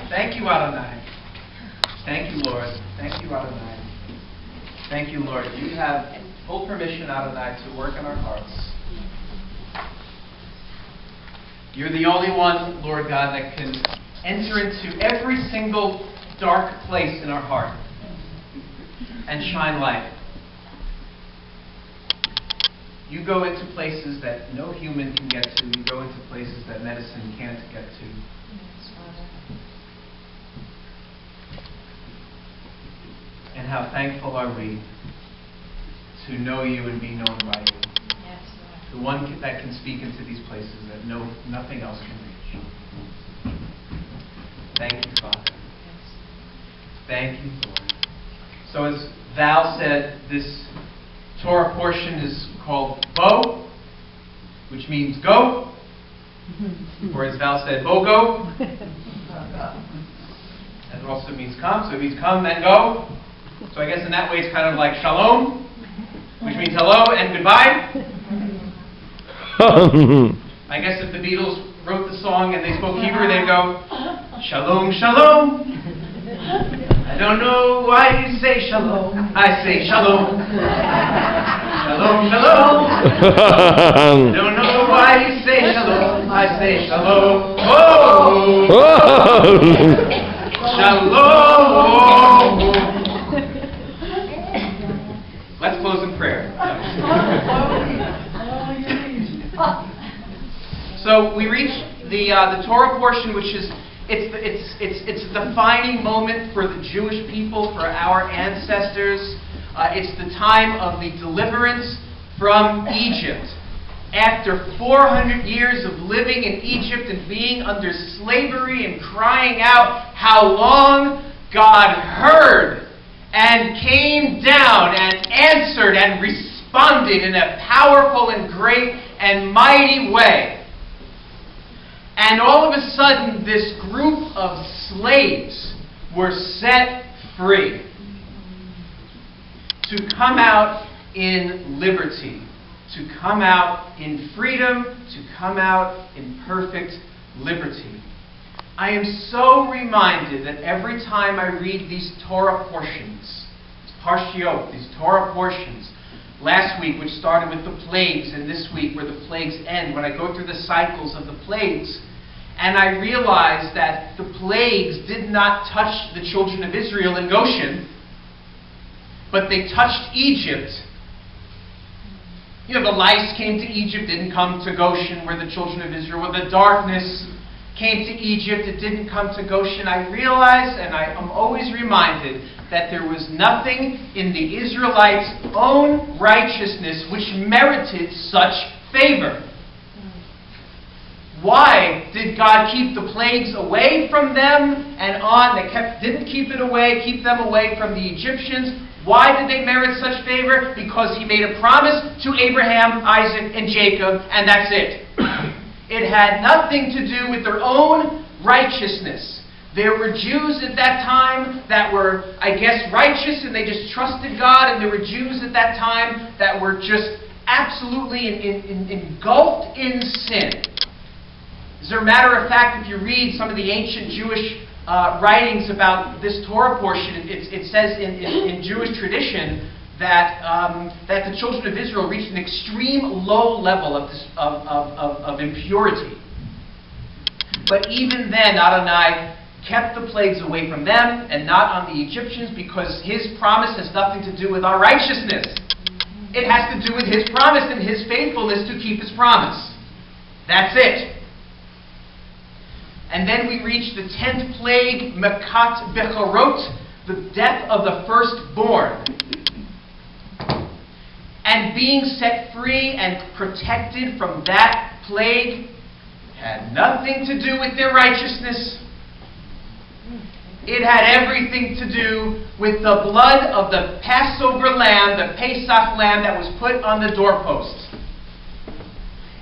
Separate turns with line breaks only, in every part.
Thank you, Adonai. Thank you, Lord. Thank you, Adonai. Thank you, Lord. You have full permission, Adonai, to work in our hearts. You're the only one, Lord God, that can enter into every single dark place in our heart and shine light. You go into places that no human can get to. You go into places that medicine can't get to. And how thankful are we to know you and be known by you.
Yes, Lord.
The one that can speak into these places that nothing else can reach. Thank you, Father.
Yes.
Thank you, Lord. So as Val said, this Torah portion is called Bo, which means go. Or as Val said, Bo go. That also means come, so it means come and go. So I guess in that way it's kind of like shalom, which means hello and goodbye. I guess if the Beatles wrote the song and they spoke Hebrew, they'd go, shalom, shalom. I don't know why you say shalom. I say shalom. Shalom, shalom. I don't know why you say shalom. I say shalom. Oh! Shalom. Let's close in prayer. So we reach the Torah portion, which is it's a defining moment for the Jewish people, for our ancestors. It's the time of the deliverance from Egypt. After 400 years of living in Egypt and being under slavery and crying out how long, God heard and came down and answered and responded in a powerful and great and mighty way. And all of a sudden, this group of slaves were set free to come out in liberty, to come out in freedom, to come out in perfect liberty. I am so reminded that every time I read these Torah portions, parshiot, these Torah portions, last week, which started with the plagues, and this week where the plagues end, when I go through the cycles of the plagues, and I realize that the plagues did not touch the children of Israel in Goshen, but they touched Egypt. You know, the lice came to Egypt, didn't come to Goshen, where the children of Israel were. The darkness came to Egypt, it didn't come to Goshen. I realize, and I am always reminded, that there was nothing in the Israelites' own righteousness which merited such favor. Why did God keep the plagues away from them and on? They didn't keep them away from the Egyptians. Why did they merit such favor? Because he made a promise to Abraham, Isaac, and Jacob, and that's it. It had nothing to do with their own righteousness. There were Jews at that time that were, I guess, righteous, and they just trusted God, and there were Jews at that time that were just absolutely engulfed in sin. As a matter of fact, if you read some of the ancient Jewish writings about this Torah portion, it says in Jewish tradition that the children of Israel reached an extreme low level of impurity. But even then, Adonai kept the plagues away from them and not on the Egyptians, because his promise has nothing to do with our righteousness. It has to do with his promise and his faithfulness to keep his promise. That's it. And then we reach the 10th plague, Mekat Bechorot, the death of the firstborn. And being set free and protected from that plague had nothing to do with their righteousness. It had everything to do with the blood of the Passover lamb, the Pesach lamb that was put on the doorpost.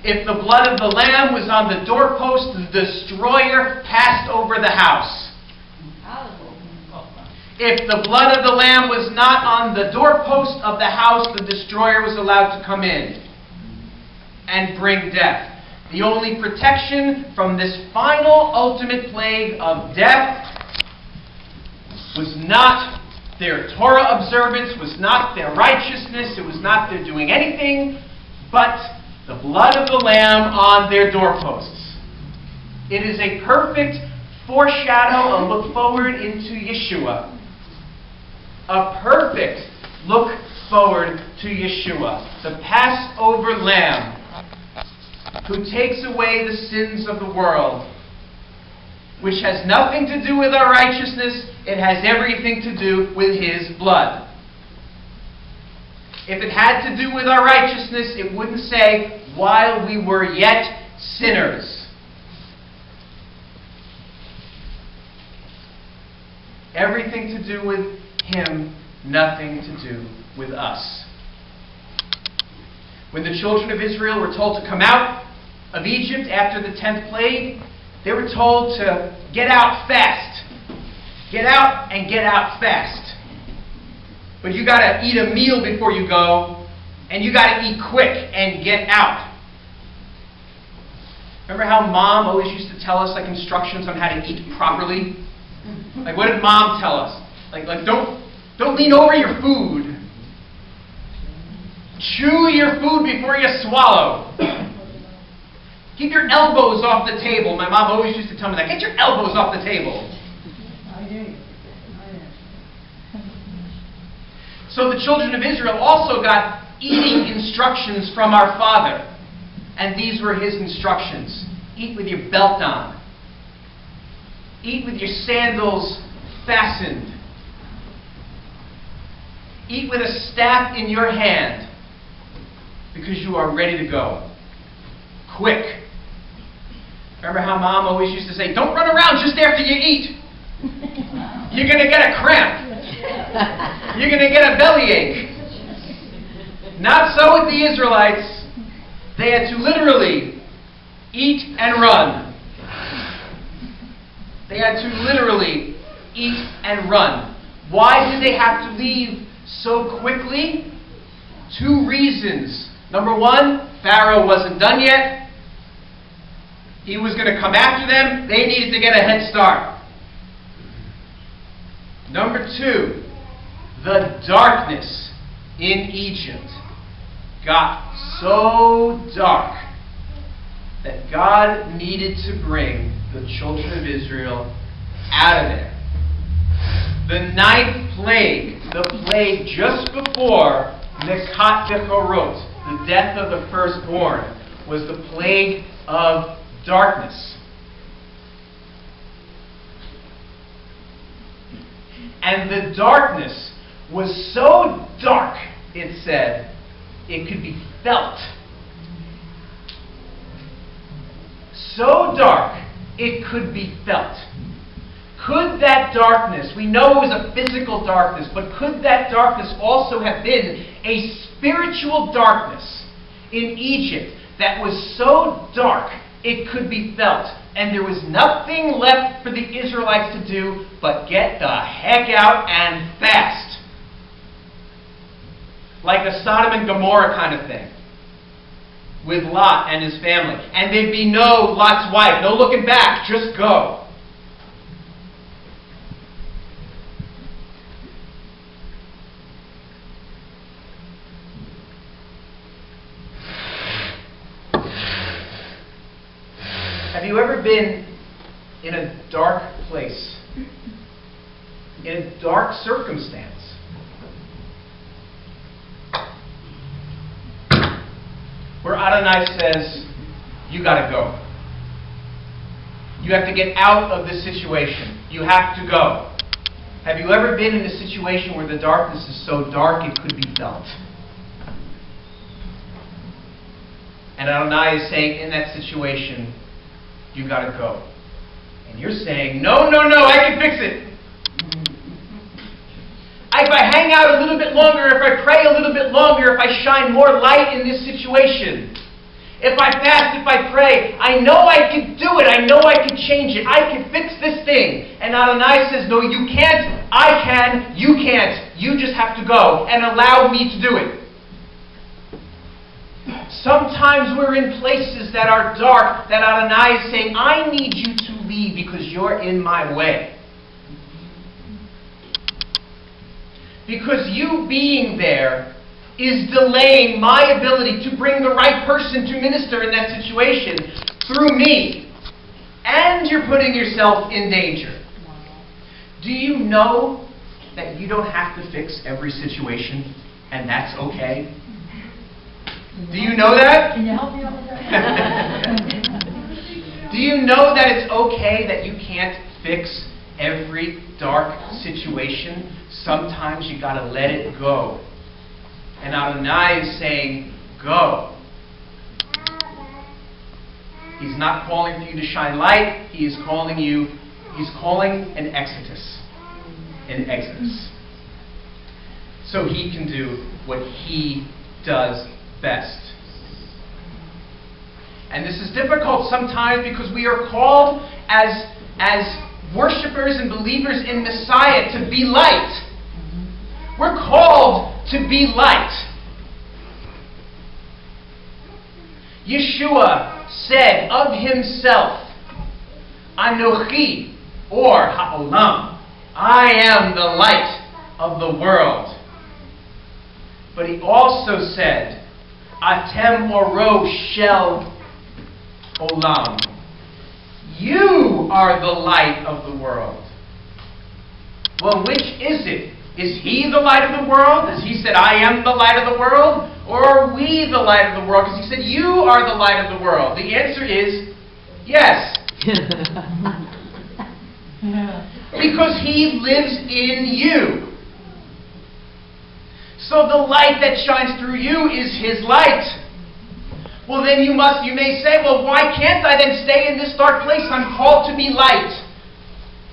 If the blood of the lamb was on the doorpost, the destroyer passed over the house. If the blood of the lamb was not on the doorpost of the house, the destroyer was allowed to come in and bring death. The only protection from this final ultimate plague of death was not their Torah observance, was not their righteousness, it was not their doing anything but the blood of the Lamb on their doorposts. It is a perfect foreshadow, a look forward into Yeshua. A perfect look forward to Yeshua, the Passover Lamb, who takes away the sins of the world, which has nothing to do with our righteousness, it has everything to do with His blood. If it had to do with our righteousness, it wouldn't say, while we were yet sinners. Everything to do with Him, nothing to do with us. When the children of Israel were told to come out of Egypt after the 10th plague, they were told to get out fast. Get out and get out fast. But you got to eat a meal before you go, and you got to eat quick and get out. Remember how Mom always used to tell us instructions on how to eat properly? What did Mom tell us? Don't lean over your food. Chew your food before you swallow. Keep your elbows off the table. My mom always used to tell me that. Get your elbows off the table. So the children of Israel also got eating instructions from our Father. And these were His instructions. Eat with your belt on. Eat with your sandals fastened. Eat with a staff in your hand, because you are ready to go. Quick. Remember how Mom always used to say, don't run around just after you eat. You're going to get a cramp. You're going to get a bellyache. Not so with the Israelites. They had to literally eat and run. They had to literally eat and run. Why did they have to leave so quickly? 2 reasons. Number 1, Pharaoh wasn't done yet. He was going to come after them. They needed to get a head start. Number 2, the darkness in Egypt got so dark that God needed to bring the children of Israel out of there. The 9th plague, the plague just before Mishkahn David, the death of the firstborn, was the plague of darkness. And the darkness was so dark, it said, it could be felt. So dark, it could be felt. Could that darkness, we know it was a physical darkness, but could that darkness also have been a spiritual darkness in Egypt that was so dark it could be felt? And there was nothing left for the Israelites to do but get the heck out and fast. Like a Sodom and Gomorrah kind of thing. With Lot and his family. And there'd be no Lot's wife, no looking back, just go. Have you ever been in a dark place? In a dark circumstance? Where Adonai says, you got to go. You have to get out of this situation. You have to go. Have you ever been in a situation where the darkness is so dark it could be felt? And Adonai is saying, in that situation, you got to go. And you're saying, no, I can fix it. If I hang out a little bit longer, if I pray a little bit longer, if I shine more light in this situation, if I fast, if I pray, I know I can do it. I know I can change it. I can fix this thing. And Adonai says, no, you can't. I can. You can't. You just have to go and allow me to do it. Sometimes we're in places that are dark, that Adonai is saying, I need you to leave because you're in my way. because you being there is delaying my ability to bring the right person to minister in that situation through me. And you're putting yourself in danger. Do you know that you don't have to fix every situation, and that's okay? Do you know that?
Can you help me out with that?
Do you know that it's okay that you can't fix every dark situation? Sometimes you gotta let it go. And Adonai is saying, go. He's not calling for you to shine light. He's calling an exodus. An exodus. So he can do what he does best. And this is difficult sometimes because we are called as worshipers and believers in Messiah to be light. We're called to be light. Yeshua said of himself, Anochi, or Ha'olam, I am the light of the world. But he also said, Atem oro shel olam. You are the light of the world. Well, which is it? Is he the light of the world? As he said, I am the light of the world? Or are we the light of the world? Because he said, you are the light of the world. The answer is yes. Because he lives in you. So the light that shines through you is his light. Well, then you may say, well, why can't I then stay in this dark place? I'm called to be light.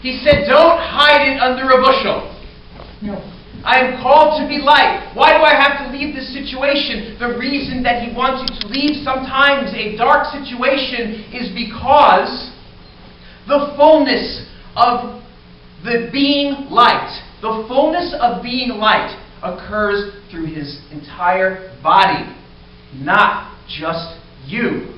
He said, don't hide it under a bushel.
No.
I am called to be light. Why do I have to leave this situation? The reason that he wants you to leave sometimes a dark situation is because the fullness of the being light, the fullness of being light occurs through his entire body, not just you.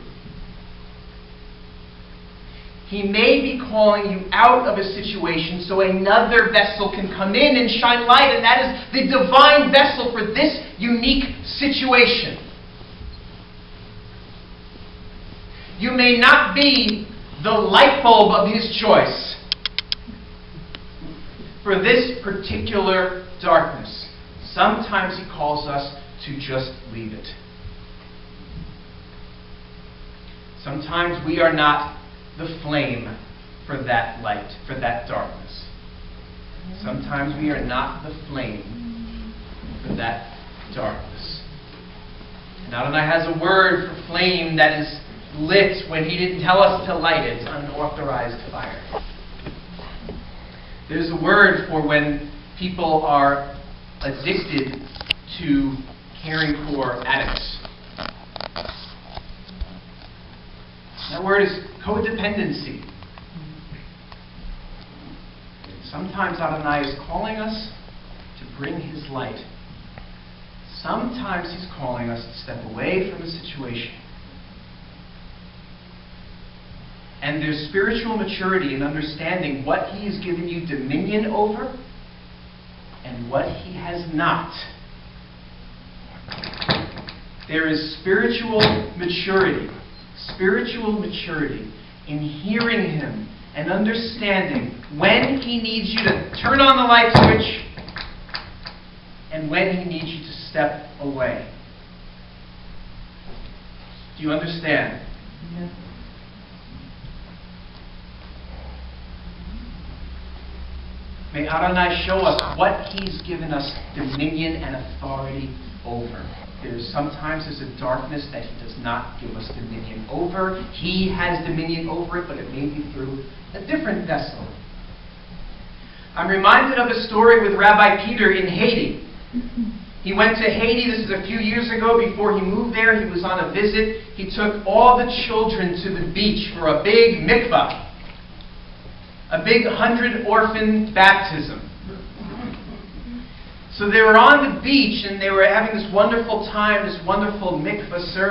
He may be calling you out of a situation so another vessel can come in and shine light, and that is the divine vessel for this unique situation. You may not be the light bulb of his choice for this particular darkness. Sometimes he calls us to just leave it. Sometimes we are not the flame for that light, for that darkness. Sometimes we are not the flame for that darkness. And Adonai has a word for flame that is lit when he didn't tell us to light it, unauthorized fire. There's a word for when people are addicted to caring for addicts. That word is codependency. Sometimes Adonai is calling us to bring his light. Sometimes he's calling us to step away from a situation. And there's spiritual maturity in understanding what he has given you dominion over and what he has not. There is spiritual maturity in hearing him and understanding when he needs you to turn on the light switch and when he needs you to step away. Do you understand?
Yeah.
May Adonai show us what he's given us dominion and authority over. Sometimes there's a darkness that he does not give us dominion over. He has dominion over it, but it may be through a different vessel. I'm reminded of a story with Rabbi Peter in Haiti. He went to Haiti, this is a few years ago, before he moved there. He was on a visit. He took all the children to the beach for a big mikvah, a big 100 orphan baptism. So they were on the beach and they were having this wonderful time, this wonderful mikvah ceremony.